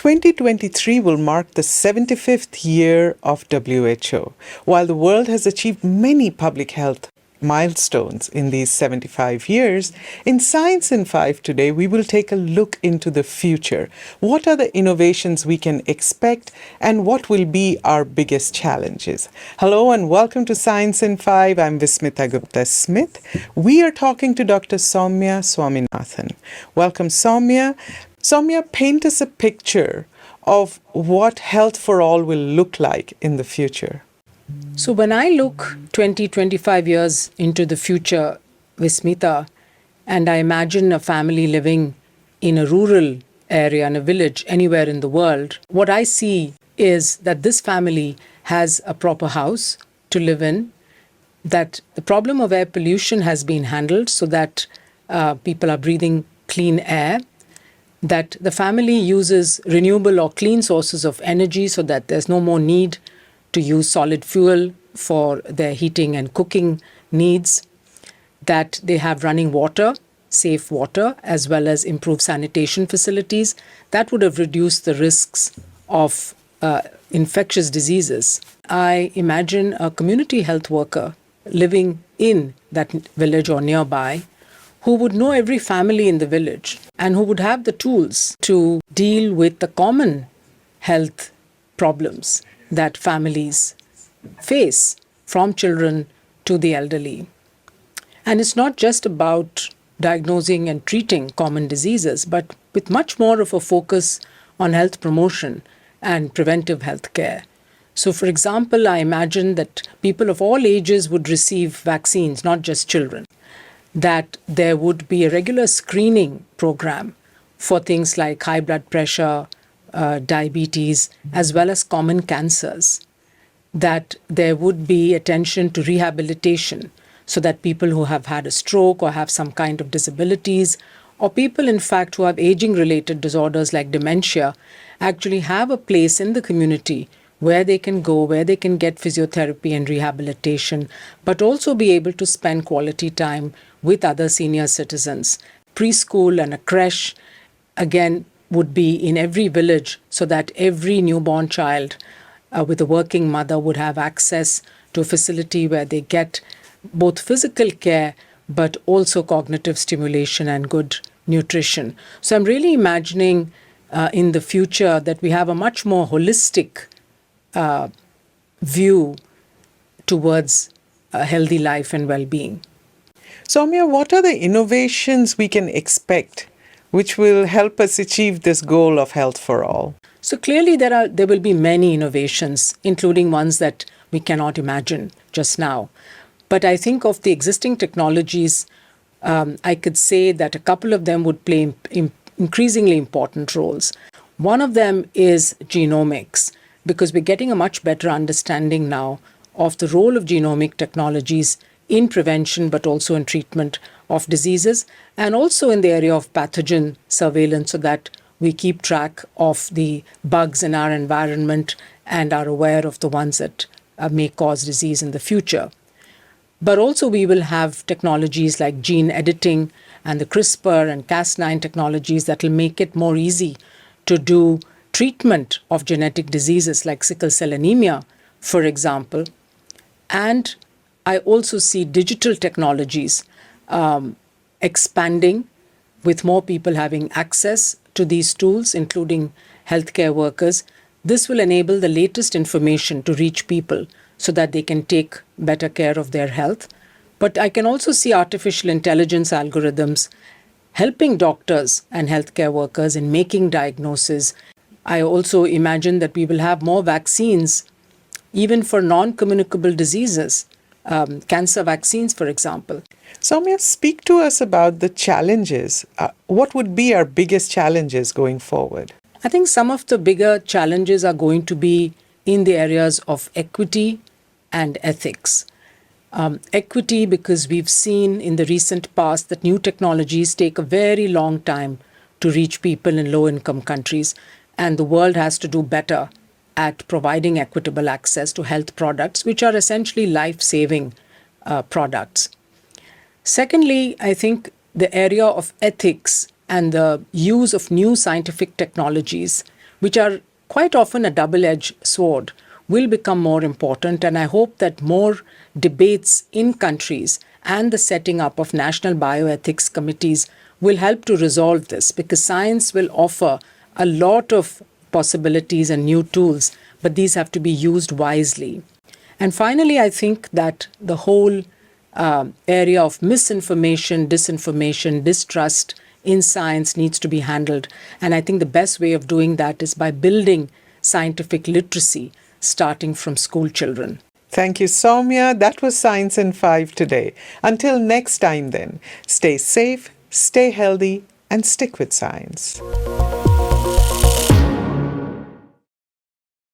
2023 will mark the 75th year of WHO. While the world has achieved many public health milestones in these 75 years, in Science in 5 today, we will take a look into the future. What are the innovations we can expect, and what will be our biggest challenges? Hello and welcome to Science in 5. I'm Vismita Gupta-Smith. We are talking to Dr. Soumya Swaminathan. Welcome, Soumya. Soumya, paint us a picture of what health for all will look like in the future. So when I look 25 years into the future, Vismita, and I imagine a family living in a rural area, in a village, anywhere in the world, what I see is that this family has a proper house to live in, that the problem of air pollution has been handled so that people are breathing clean air, that the family uses renewable or clean sources of energy so that there's no more need to use solid fuel for their heating and cooking needs, that they have running water, safe water, as well as improved sanitation facilities. That would have reduced the risks of infectious diseases. I imagine a community health worker living in that village or nearby who would know every family in the village and who would have the tools to deal with the common health problems that families face, from children to the elderly. And it's not just about diagnosing and treating common diseases, but with much more of a focus on health promotion and preventive health care. So, for example, I imagine that people of all ages would receive vaccines, not just children, that there would be a regular screening program for things like high blood pressure, diabetes, as well as common cancers, that there would be attention to rehabilitation so that people who have had a stroke or have some kind of disabilities, or people, in fact, who have aging-related disorders like dementia, actually have a place in the community where they can go, where they can get physiotherapy and rehabilitation, but also be able to spend quality time with other senior citizens. Preschool and a creche, again, would be in every village so that every newborn child with a working mother would have access to a facility where they get both physical care but also cognitive stimulation and good nutrition. So I'm really imagining in the future that we have a much more holistic view towards a healthy life and well-being. Soumya, what are the innovations we can expect which will help us achieve this goal of health for all? So clearly there will be many innovations, including ones that we cannot imagine just now. But I think of the existing technologies, I could say that a couple of them would play increasingly important roles. One of them is genomics, because we're getting a much better understanding now of the role of genomic technologies in prevention, but also in treatment of diseases, and also in the area of pathogen surveillance so that we keep track of the bugs in our environment and are aware of the ones that may cause disease in the future. But also we will have technologies like gene editing and the CRISPR and Cas9 technologies that will make it more easy to do treatment of genetic diseases like sickle cell anemia, for example. And I also see digital technologies expanding with more people having access to these tools, including healthcare workers. This will enable the latest information to reach people so that they can take better care of their health. But I can also see artificial intelligence algorithms helping doctors and healthcare workers in making diagnoses. I also imagine that we will have more vaccines, even for non-communicable diseases, cancer vaccines, for example. Soumya, speak to us about the challenges. What would be our biggest challenges going forward? I think some of the bigger challenges are going to be in the areas of equity and ethics. Equity, because we've seen in the recent past that new technologies take a very long time to reach people in low-income countries, and the world has to do better at providing equitable access to health products, which are essentially life-saving products. Secondly, I think the area of ethics and the use of new scientific technologies which are quite often a double-edged sword, will become more important. And I hope that more debates in countries and the setting up of national bioethics committees will help to resolve this, because science will offer a lot of possibilities and new tools, but these have to be used wisely. And finally, I think that the whole area of misinformation, disinformation, distrust in science needs to be handled. And I think the best way of doing that is by building scientific literacy, starting from school children. Thank you, Soumya. That was Science in 5 today. Until next time then, stay safe, stay healthy, and stick with science.